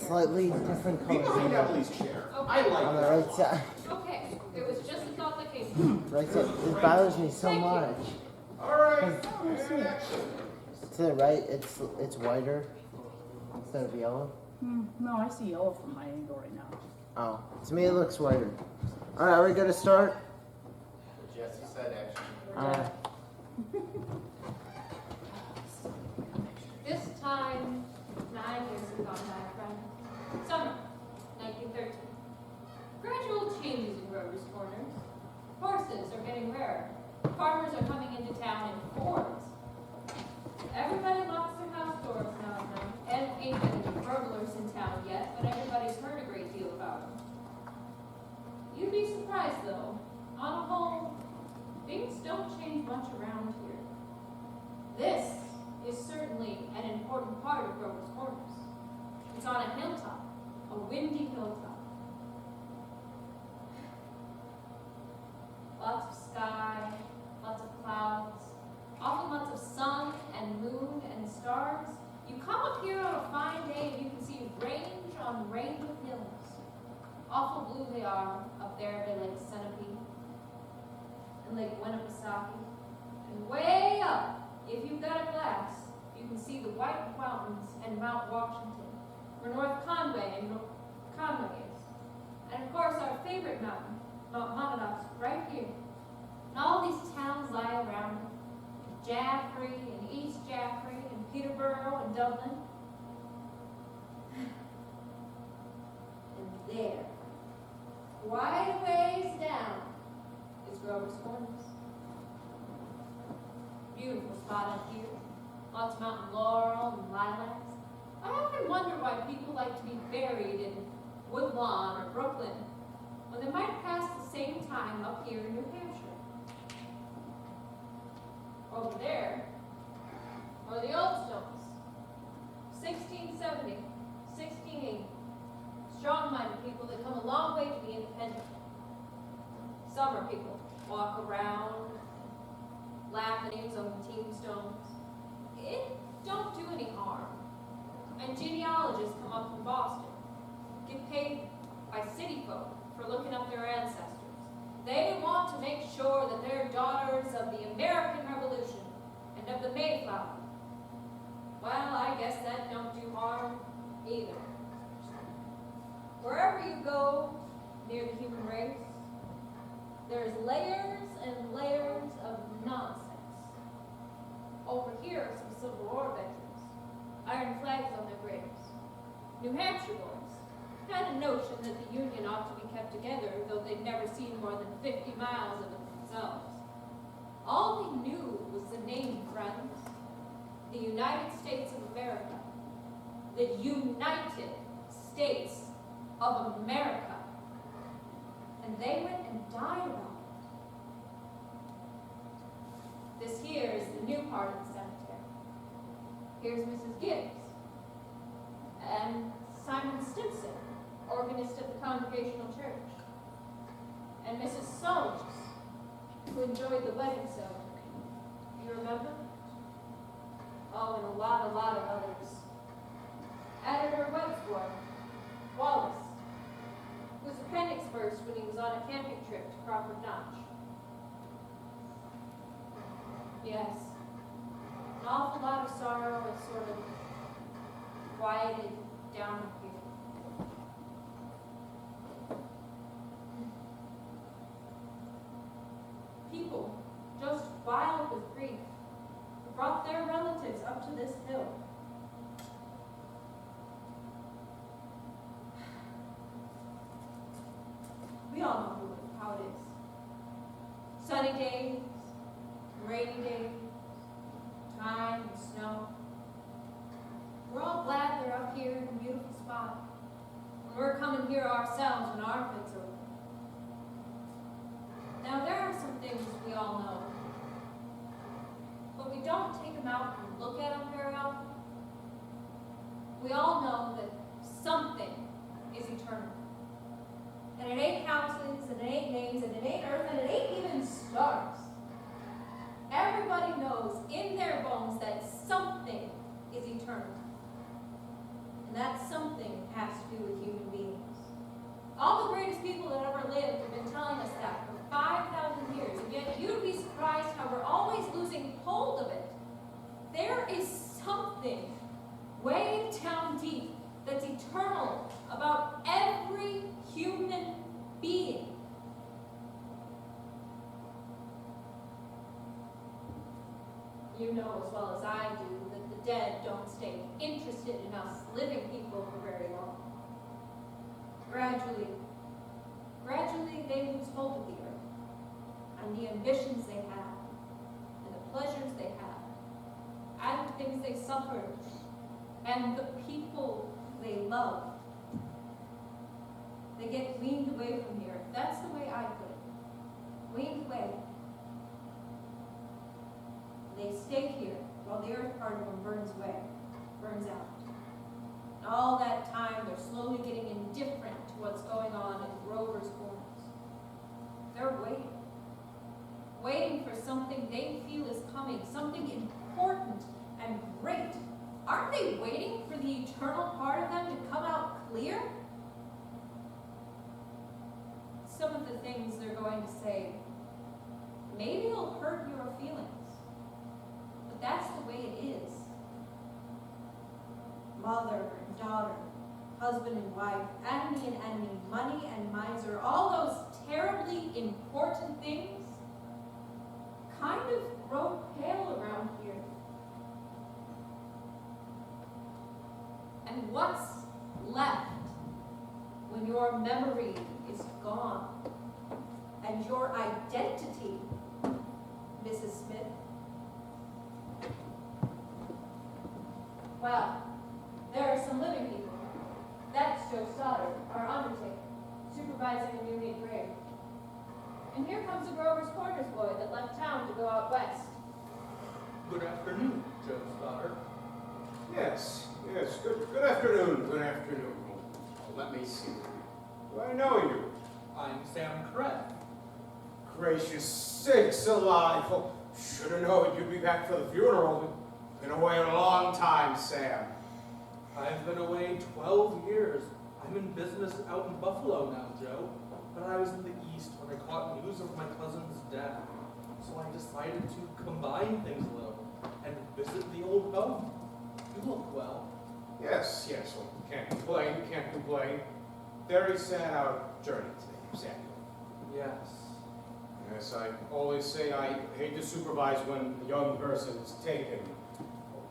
slightly different colors Behind Emily's chair. I like on the that. right side. Okay, it was just a thought that came to me. Right side. It bothers me so Thank you. much. All right. And action. To the right, it's whiter instead of yellow. No, I see yellow from my angle right now. Oh, to me it looks whiter. All right, are we good to start? Jesse said action. All right. This time, 9 years have gone by, friend. Summer, 1913. Gradual changes in Grover's Corners. Horses are getting rarer. Farmers are coming into town in hordes. Everybody locks their house doors now and then. And ain't any burglars in town yet, but everybody's heard a great deal about them. You'd be surprised, though. On a whole, things don't change much around here. This is certainly an important part of Grover's Corners. It's on a hilltop, a windy hilltop. Lots of sky, lots of clouds, often lots of sun and moon and stars. You come up here on a fine day and you can see range on range of hills. Awful blue they are up there by Lake Centipede and Lake Winnipesaukee. And way up, if you've got a glass, you can see the White Mountains and Mount Washington, where North Conway and Conway is. And of course our favorite mountain, Mount Monadnock's right here. And all these towns lie around it. Jaffrey and East Jaffrey and Peterborough and Dublin. And there, quite a ways down, is Grover's Corners. Beautiful spot up here. Lots of mountain laurel and lilacs. I often wonder why people like to be buried in Woodlawn or Brooklyn when they might pass the same time up here in New Hampshire. Over there are the Old Stones, 1670, 1680. Strong-minded people that come a long way to be independent. Summer people walk around, laugh at names on the tombstones. It don't do any harm. And genealogists come up from Boston, get paid by city folk for looking up their ancestors. They want to make sure that they're daughters of the American Revolution and of the Mayflower. Well, I guess that don't do harm either. Wherever you go near the human race, there's layers and layers of nonsense. Over here are some Civil War veterans, iron flags on their graves. New Hampshire boys had a notion that the Union ought to be kept together, though they'd never seen more than 50 miles of it themselves. All they knew was the name, friends. The United States of America. The United States of America. And they went and died about it. This here is the new part of the cemetery. Here's Mrs. Gibbs and Simon Stimson, organist at the Congregational Church, and Mrs. Soames, who enjoyed the wedding ceremony. You remember? Oh, and a lot of others. Editor Websworth, Wallace, whose appendix burst when he was on a camping trip to Crawford Notch. Yes, an awful lot of sorrow is sort of quieted down here. People, just wild with grief, brought their relatives up to this hill. We all know how it is. Sunny days, rainy days, time and snow. We're all glad they're up here in a beautiful spot. And we're coming here ourselves when our fit's over. Now there are some things we all know, but we don't take them out and look at them very often. We all know that something is eternal. And it ain't houses, and it ain't names, and it ain't earth, and it ain't even stars. Everybody knows in their bones that something is eternal. And that something has to gradually they lose hold of the earth and the ambitions they have and the pleasures they have and things they suffered and the people they love. They get weaned away from the earth. That's the way I put it. Weaned away. They stay here while the earth part of them burns away, burns out. And all that time, they're slowly getting indifferent to what's going on in Grover's Corners. They're waiting. Waiting for something they feel is coming, something important and great. Aren't they waiting for the eternal part of them to come out clear? Some of the things they're going to say, maybe it'll hurt your feelings, but that's the way it is. Mother and daughter, husband and wife, enemy and enemy, money and miser, all those terribly important things kind of grow pale around here. And what's left when your memory is gone and your identity, Mrs. Smith? Well, there are some living people. That's Joe Stoddard, our undertaker, supervising a new made grave. And here comes the Grover's Corners boy that left town to go out west. Good afternoon, Joe Stoddard. Yes, good afternoon, good afternoon. Let me see. Do I know you? I'm Sam Craig. Gracious sakes alive. Oh, should have known you'd be back for the funeral. Been away a long time, Sam. I've been away 12 years. I'm in business out in Buffalo now, Joe. But I was in the East when I caught news of my cousin's death. So I decided to combine things a little and visit the old home. You look well. Yes, well, can't complain. Very sad out journey today, Samuel. Yes. Yes, I always say I hate to supervise when a young person is taken.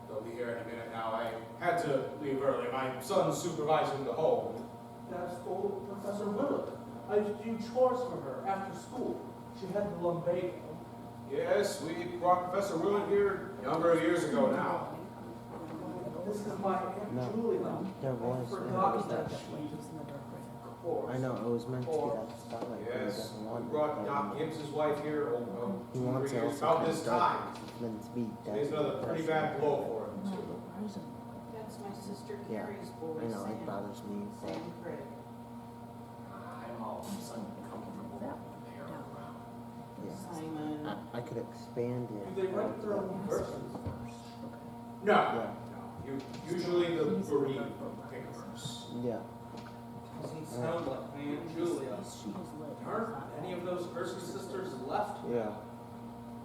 They'll be here in a minute now. I had to leave early. My son's supervising the home. That's old Professor Willard. I used to do chores for her after school. She had the lumbago. Yes, we brought Professor Willard here a number of years ago now. This is my Aunt No, Julia. there was, I and it forgot was that that she way. course. I know, it was meant to be that spotlight, but he Yes, doesn't we want it. brought Doc Gibbs' wife here He wants it also about kind this of dark, time. because it's meant to be Today's that. another pretty bad blow for him, too. That's my sister Yeah, Carrie's boy, I know, it Sam. bothers me, but Sam Craig. I'm all of a sudden uncomfortable when they are around. yeah. Simon. I could expand it. Do they write their own verses? No, Yeah. usually the bereaved pick a verse. Yeah, Doesn't sound like my Aunt Julia. Aren't any of those Ursa sisters left? yeah,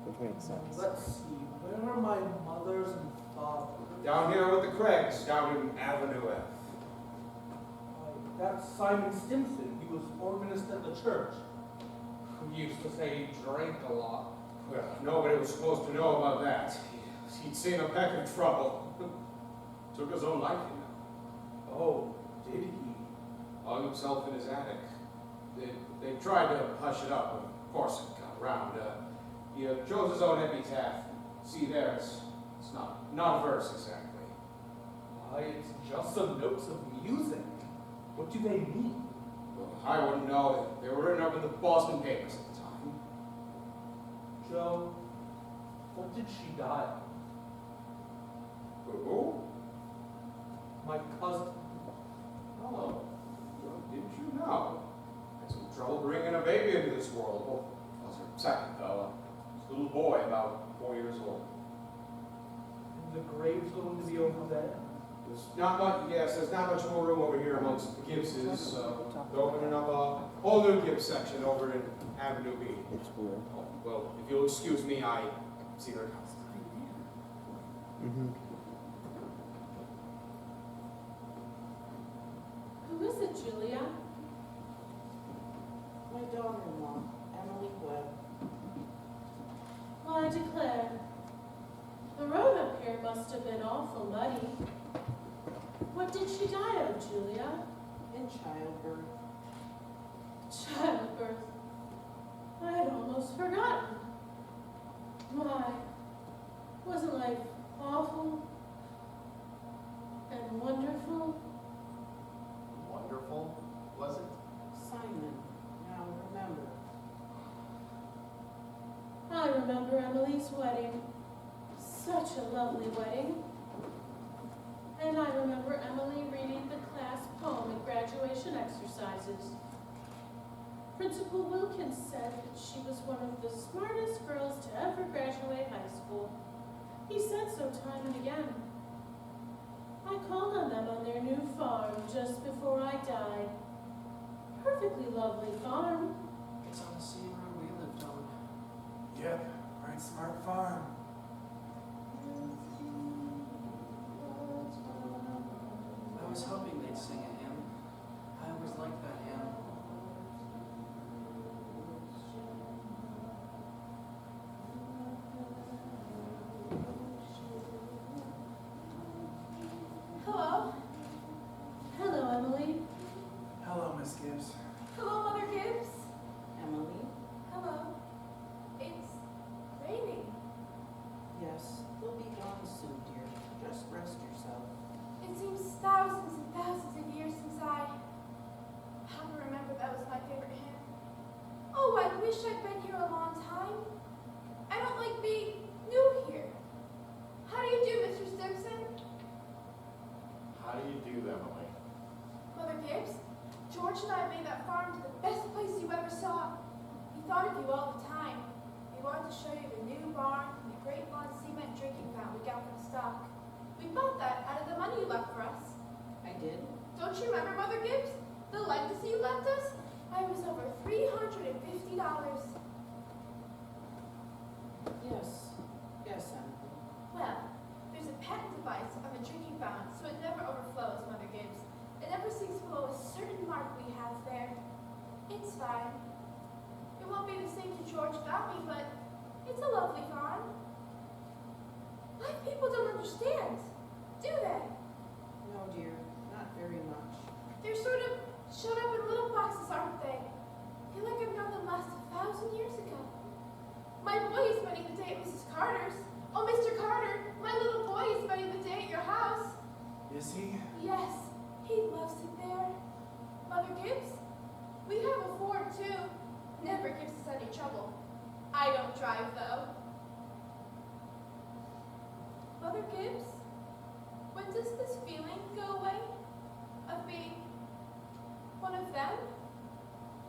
which makes sense. Let's see, where are my mothers and fathers? Down here with the Craigs, down in Avenue F. That's Simon Stimson. He was organist at the church. Who used to say he drank a lot. Well, nobody was supposed to know about that. He'd seen a peck of trouble. Took his own life, you know. Oh, did he? Hung himself in his attic. They tried to hush it up, but of course it got around. He chose his own epitaph. See there, it's not a verse exactly. Why, it's just some notes of music. What do they mean? Well, I wouldn't know. They were written up in the Boston papers at the time. Joe, what did she die of? Who? My cousin. Oh, well, didn't you know? Had some trouble bringing a baby into this world. Well, that was her second, though. This little boy, about 4 years old. And the grave's going to be over there. There's not much, yes, there's not much more room over here amongst the Gibbses, so they're opening up a whole new Gibbs section over in Avenue B. It's weird. Oh, well, if you'll excuse me, I see their house. Mm-hmm. Who is it, Julia? My daughter-in-law, Emily Webb. Well, I declare, the road up here must have been awful muddy. What did she die of, Julia? In childbirth. remember Emily's wedding. Such a lovely wedding. And I remember Emily reading the class poem at graduation exercises. Principal Wilkins said that she was one of the smartest girls to ever graduate high school. He said so time and again. I called on them on their new farm just before I died. Perfectly lovely farm. It's on the same road we lived on. Yep, right smart farm. I was hoping they'd sing a hymn. I always liked that hymn. Hello. Hello, Emily. Hello, Miss Gibbs. Hello, Mother Gibbs. Emily? Hello. It's raining. Yes, we'll be gone soon, dear. Just rest yourself. It seems thousands and thousands of years since I remember that was my favorite hymn. Oh, I wish I'd been here a long time. I don't like being new here. How do you do, Mr. Simpson? How do you do, Emily? Mother Gibbs, George and I made that farm to the best place you ever saw. We thought of you all the time. We wanted to show you the new barn and the great lawn cement drinking fountain we got from stock. We bought that out of the money you left for us. I did? Don't you remember, Mother Gibbs? The legacy you left us? It was over $350. Yes. Yes, Emily. Well, there's a patent device on the drinking fountain, so it never overflows, Mother Gibbs. It never sinks below a certain mark we have there. It's fine. It won't be the same to George without me, but it's a lovely farm. Life people don't understand, do they? No, dear, not very much. They're sort of shut up in little boxes, aren't they? I feel like I've known them last 1,000 years ago. My boy is spending the day at Mrs. Carter's. Oh, Mr. Carter, my little boy is spending the day at your house. Is he? Yes, he loves it there. Mother Gibbs, we have a Ford too. Never gives us any trouble. I don't drive though. Mother Gibbs, when does this feeling go away? Of being one of them?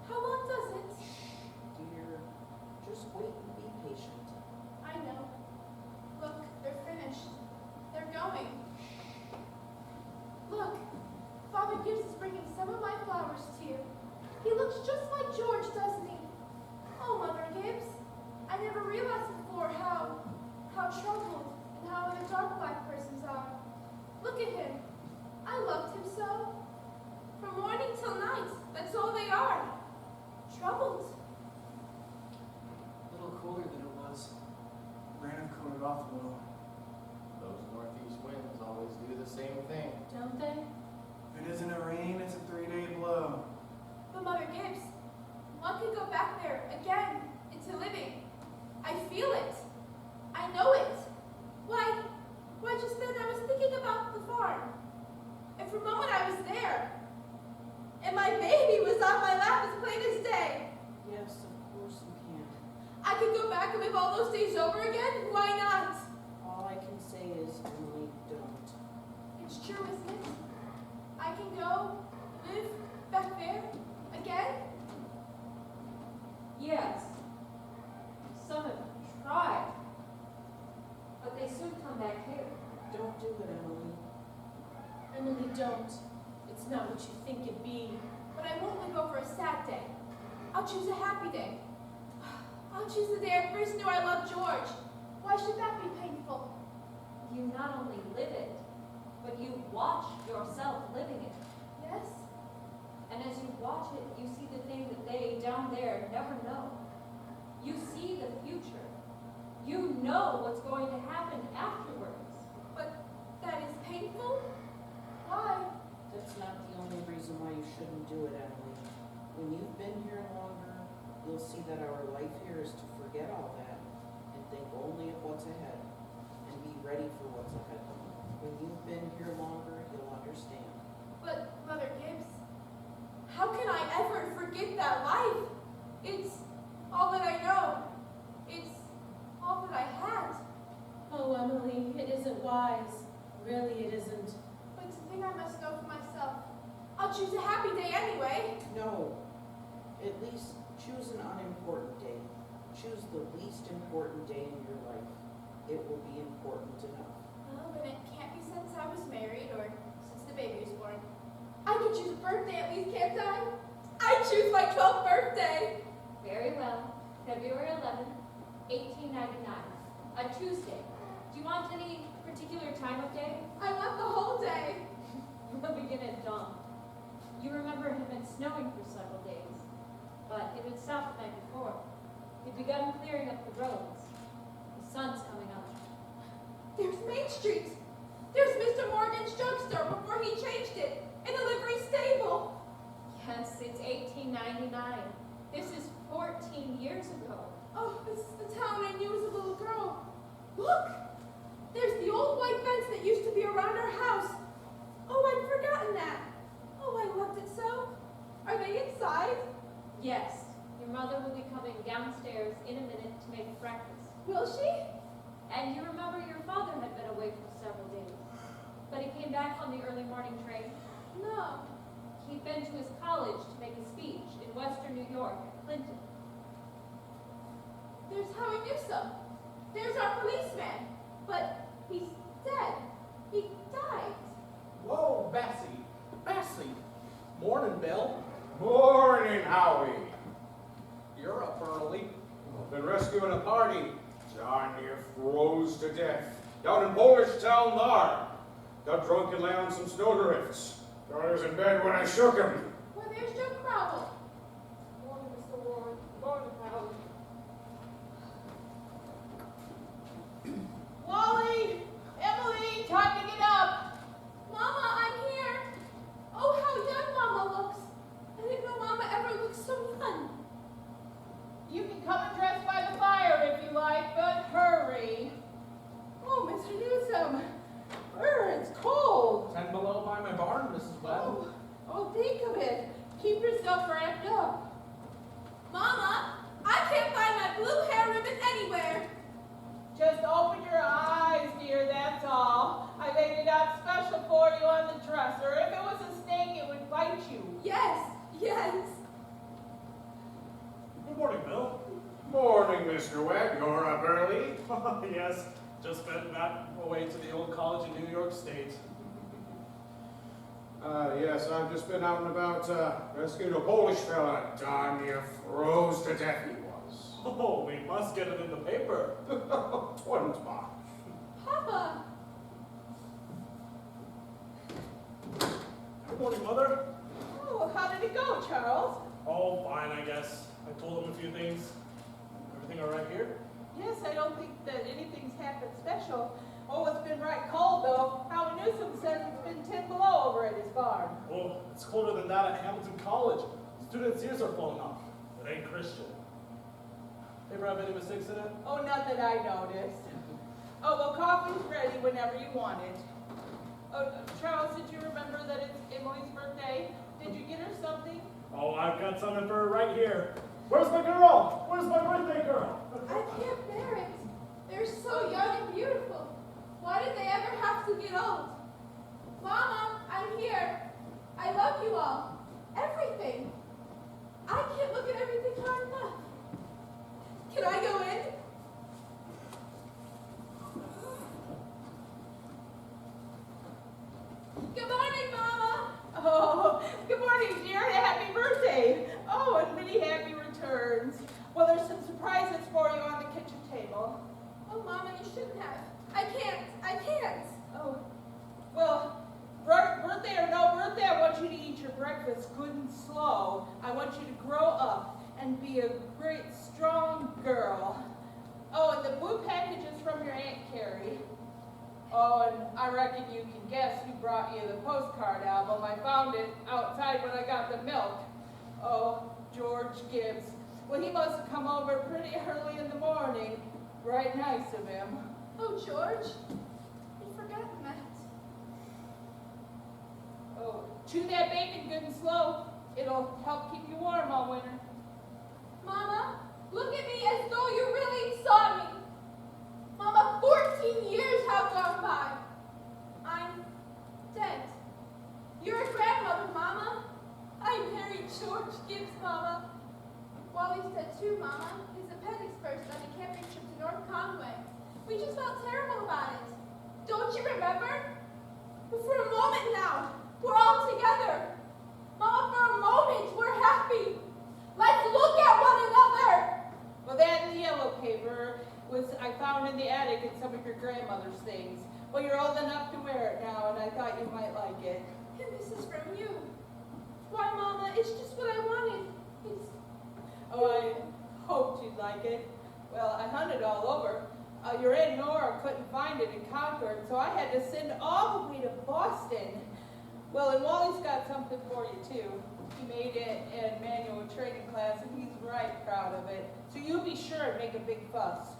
How long does it? Dear, just wait and be patient. I know. Look, they're finished. They're going. Look, Father Gibbs is bringing some of my flowers to you. He looks just like George, doesn't he? Oh, Mother Gibbs, I never realized before how troubled and how the dark black persons are. Look at him. I loved him so. From morning till night, that's all they are. Troubled. A little cooler than it was. Rain have cooled off a little. Those northeast winds always do the same thing. Don't they? If it isn't a rain, it's a 3-day blow. But Mother Gibbs, one could go back there again into living. I feel it. I know it. Why, just then I was thinking about the farm. And for a moment I was there. And my baby was on my lap as plain as day. Yes, of course you can. I could go back and live all those days over again. Why not? All I can say is, Emily, don't. It's true, isn't it? I can go live back there again. Yes. Some have tried, but they soon come back here. Don't do it, Emily. Emily, don't. It's not what you think it'd be. But I won't live over a sad day. I'll choose a happy day. I'll choose the day I first knew I loved George. Why should that be painful? You not only live it, but you watch yourself living it. Yes? And as you watch it, you see the thing that they down there never know. You see the future. You know what's going to happen afterwards. But that is painful? Why? That's not the only reason why you shouldn't do it, Emily. When you've been here longer, you'll see that our life here is to forget all that and think only of what's ahead and be ready for what's ahead. When you've been here longer, you'll understand. But, Mother Gibbs, how can I ever forget that life? It's all that I know. It's Really, it isn't. But to think I must go for myself. I'll choose a happy day anyway. No, at least choose an unimportant day. Choose the least important day in your life. It will be important enough. Well, then it can't be since I was married or since the baby was born. I can choose a birthday at least, can't I? I choose my 12th birthday. Very well. February 11th, 1899. A Tuesday. Do you want any particular time of day? I want the whole day. We'll begin at dawn. You remember it had been snowing for several days, but it had stopped the night before. We'd begun clearing up the roads. The sun's coming up. There's Main Street. There's Mr. Morgan's drugstore before he changed it, in a livery stable. Yes, it's 1899. This is 14 years ago. Oh, this is the town I knew as a little girl. Look! There's the old white fence that used to be around our house. Oh, I'd forgotten that. Oh, I loved it so. Are they inside? Yes, your mother will be coming downstairs in a minute to make breakfast. Will she? And you remember your father had been away for several days, but he came back on the early morning train. No. He'd been to his college to make a speech in Western New York at Clinton. There's Howie Newsom. There's our policeman. But he's dead. He died. Whoa, Bessie. Bessie. Morning, Bill. Morning, Howie. You're up early. Been rescuing a party. Darn near froze to death. Down in Polish Town there. Got drunk and lay on some snowdrifts. Thought he was in bed when I shook him. Well, there's Joe Crowell. Morning, Mr. Ward. Morning, Howard. Wally! Emily! Time to get up! Mama, I'm here. Oh, how young Mama looks. I didn't know Mama ever looked so young. You can come and dress by the fire if you like, but hurry. Oh, Mr. Newsom. It's cold. 10 below by my barn, Mrs. Webb. Oh, think of it. Keep yourself wrapped up. Mama, I can't find my blue hair ribbon anywhere. Just open your eyes, dear, that's all. I laid it out special for you on the dresser. If it was a snake, it would bite you. Yes, yes. Good morning, Bill. Morning, Mr. Webb. You're up early. Yes, just been back away to the old college in New York State. Yes, I've just been out and about rescuing a Polish fella. Darn near froze to death he was. Oh, we must get it in the paper. Twins, Bob. Papa. Good morning, Mother. Oh, how did it go, Charles? Oh, fine, I guess. I told him a few things. Everything all right here? Yes, I don't think that anything's happened special. Oh, it's been right cold, though. Howie Newsom says it's been 10 below over at his barn. Oh, it's colder than that at Hamilton College. Students' ears are falling off. It ain't Christian. Paper have any mistakes in it? Oh, not that I noticed. Oh, well, coffee's ready whenever you want it. Oh, Charles, did you remember that it's Emily's birthday? Did you get her something? Oh, I've got something for her right here. Where's my girl? Where's my birthday girl? I can't bear it. They're so young and beautiful. Why did they ever have to get old? Mama, I'm here. I love you all. Everything. I can't look at everything hard enough. Can I go in? Good morning, Mama. Oh, good morning, dear. Happy birthday. Oh, and many happy returns. Well, there's some surprises for you on the kitchen table. Oh, Mama, you shouldn't have. I can't. Oh, well, birthday or no birthday, I want you to eat your breakfast good and slow. I want you to grow up and be a great, strong girl. Oh, and the blue package is from your Aunt Carrie. Oh, and I reckon you can guess who brought you the postcard album. I found it outside when I got the milk. Oh, George Gibbs. Well, he must have come over pretty early in the morning. Right nice of him. Oh, George. I'd forgotten that. Oh, chew that bacon good and slow. It'll help keep you warm all winter. Mama, look at me as though you really saw me. Mama, 14 years have gone by. I George Gibbs, Mama. Wally's dead too, Mama. His appendix burst on a camping trip to North Conway. We just felt terrible about it. Don't you remember? But for a moment now, we're all together. Mama, for a moment, we're happy. Let's look at one another. Well, that yellow paper I found in the attic and some of your grandmother's things. Well, you're old enough to wear it now, and I thought you might like it. And this is from you. Why, Mama, it's just what I wanted. It's... Oh, I hoped you'd like it. Well, I hunted all over. Your Aunt Nora couldn't find it in Concord, so I had to send all the way to Boston. Well, and Wally's got something for you, too. He made it in manual training class, and he's right proud of it. So you be sure and make a big fuss.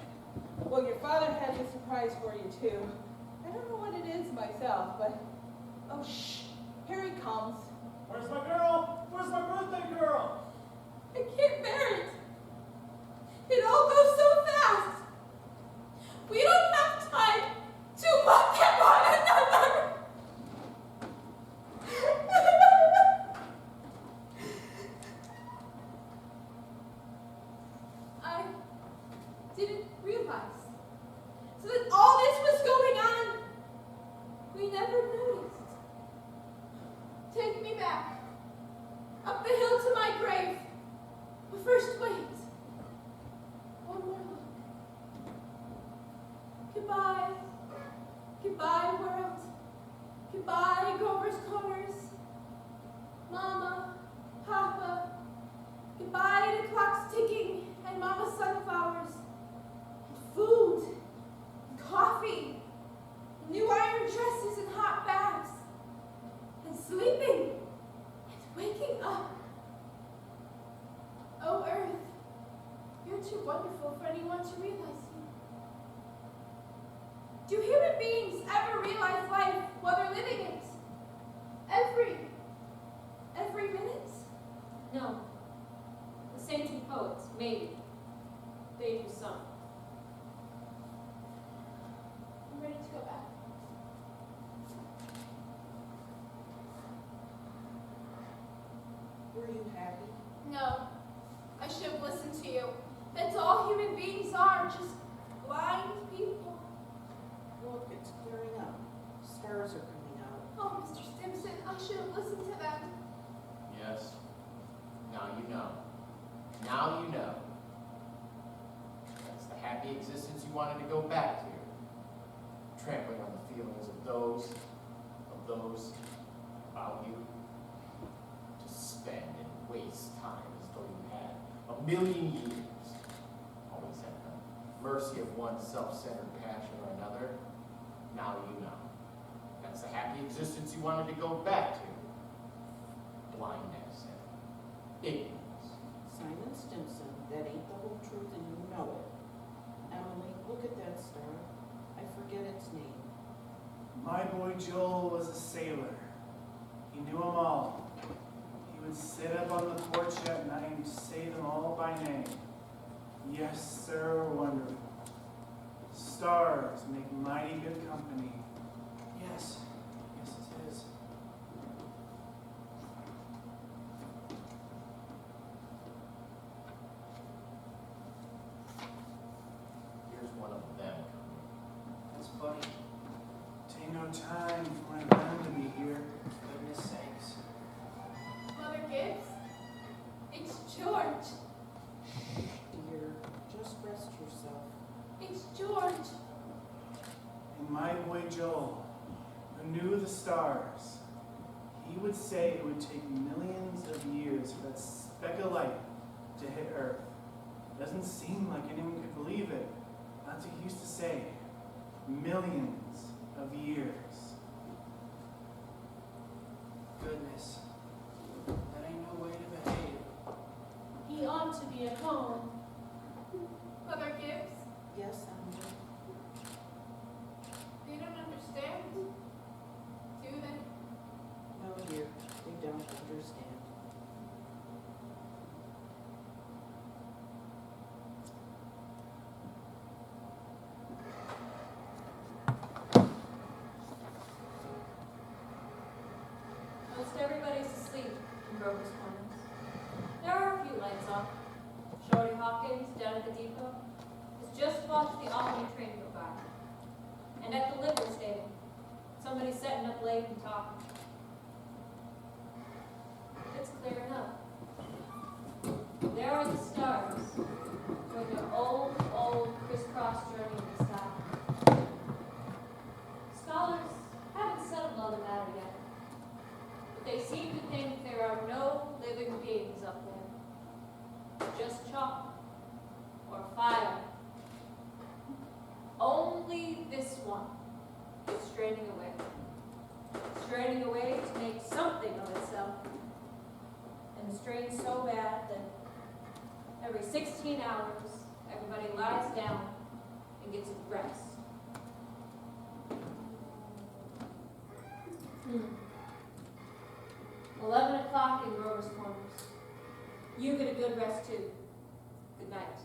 Well, your father has a surprise for you, too. I don't know what it is myself, but... Oh, shh. Here he comes. Where's my girl? Where's my birthday girl? I can't bear it. It all goes so fast. We don't have time to look at one another. I didn't realize. So that all this was going on, we never noticed. Take me back, up the hill to my grave. But first, wait. One more look. Goodbye. Goodbye, world. Goodbye, Grover's Corners. Mama, Papa. Goodbye to clocks ticking and Mama's sunflowers. And food. And coffee. And new iron dresses and hot baths. And sleeping. And waking up. Oh, Earth. You're too wonderful for anyone to realize you. Do human beings ever realize life while they're living it? Every minute? No. The saints and poets, maybe. They do some. I'm ready to go back. Were you happy? No. I should have listened to you. That's all human beings are, just blind people. Look, it's clearing up. Stars are coming out. Oh, Mr. Stimson, I should have listened to them. Yes. Now you know. Now you know. That's the happy existence you wanted to go back to. Trampling on the feelings of those about you. To spend and waste time as though you had a million years. Always at the mercy of one self-centered passion or another. Now you know. That's the happy existence you wanted to go back to. Blindness and ignorance. Simon Stimson, that ain't the whole truth and you know it. Emily, look at that star. I forget its name. My boy Joel was a sailor. He knew them all. He would sit up on the porch at night and say them all by name. Yes, sir, wonderful. Stars make mighty good company. Yes, yes it is. Here's one of them coming. That's funny. Tain't no time for my them to be here. Goodness sakes. Mother Gibbs? It's George. Dear, just rest yourself. It's George. And my boy Joel, who knew the stars, he would say it would take millions of years for that speck of light to hit Earth. Doesn't seem like anyone could believe it. That's what he used to say. Millions of years. Goodness. That ain't no way to behave. He ought to be at home. Mother Gibbs? Yes, Emily. They don't understand, do they? No, dear, they don't understand. Most everybody's asleep in Grover's Corners. Hawkins down at the depot has just watched the Albany train go by. And at the livery stable, somebody's setting up late and talking. It's clear enough. There are the stars, doing their old crisscross journey in the sky. Scholars haven't settled on the matter yet, but they seem to think there are no living beings up there. Just chalk or fire. Only this one is straining away to make something of itself. And the strain's so bad that every 16 hours, everybody lies down and gets a rest. 11 o'clock in Grover's Corners. You get a good rest too. Good night.